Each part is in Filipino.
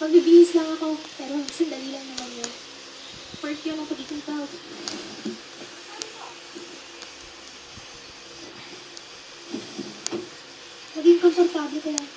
Magbibihis lang ako, pero sandali lang naman yun. Part yun ang pagiging proud. Maging komportable ka lang.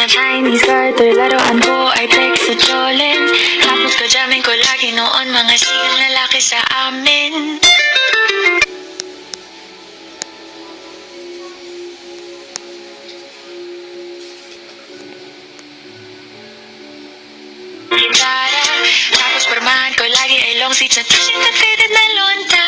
Chinese garter, laruan ko ay text sa Jolens. Tapos ko jamming ko lagi noon mga sigang lalaki sa amin. Gitara, tapos pormahan ko lagi ay long sleeves na t-shirt na faded na lonta.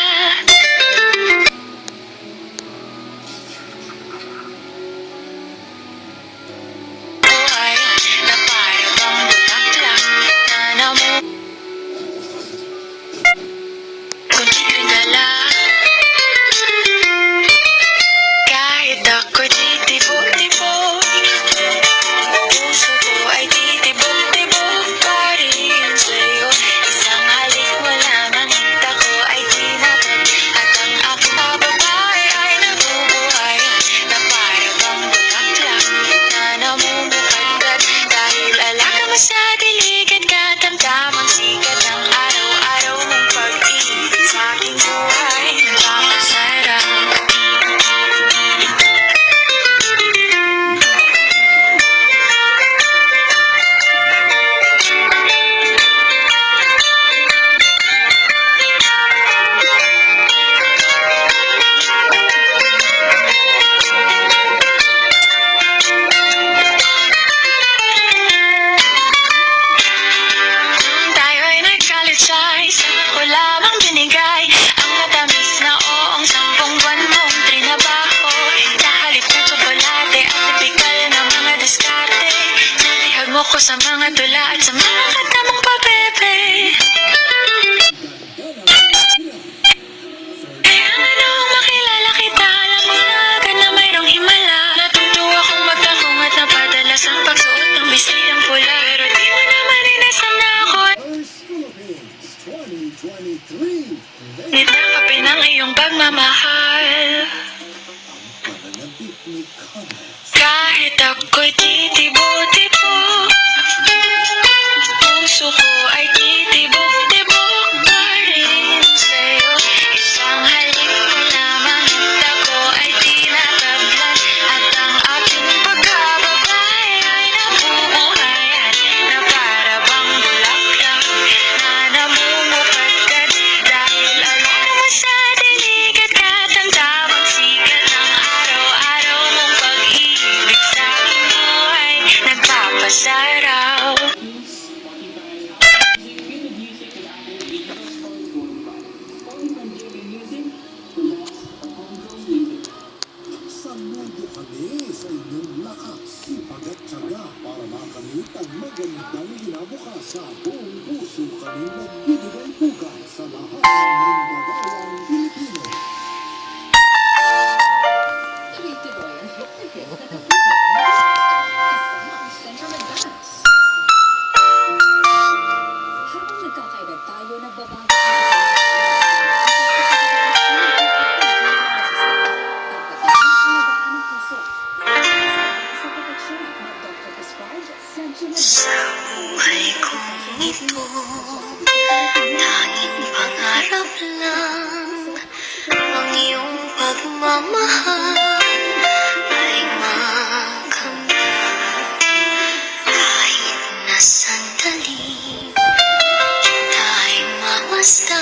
Ko sa mga tula at sa mga kanta mong papepe. Kaya ano makilala kita, alam mo na agad na mayroong himala. Natutuwa kong magtangkong at napadalas ang pagsuot ng bisitang pula. Pero di mo naman inasam na ako. Nitakapin ang iyong pagmamahal. Kahit ako'y titibo-tibo, puso ko ay titibok-tibok pa rin sa'yo. Isang halik mo lamang at ako ay tinatablan. At ang aking pagkababay ay nabubuhayan na para bang bulaklak na namumupagkat. Dahil alam mo sa dilig at katamtamang sikat ng araw-araw mong pag-ibig sa aking buhay nagpapasaraw. Saludo kami sa inyong lakas, sipag at tiyaga para makamit ang magandang ginabukas. Sa buong puso kami nagbibigay bukas sa lahat ng mandadayang Pilipino. Tuloy-tuloy ang hit na hit na kasama ang Central Advance. Habang nagkakaedad tayo, nagbabago Sa buhay kong ito, tanging pangarap lang ang iyong pagmamahal ay makamtan. Kahit na sandali, tayo mamasdan.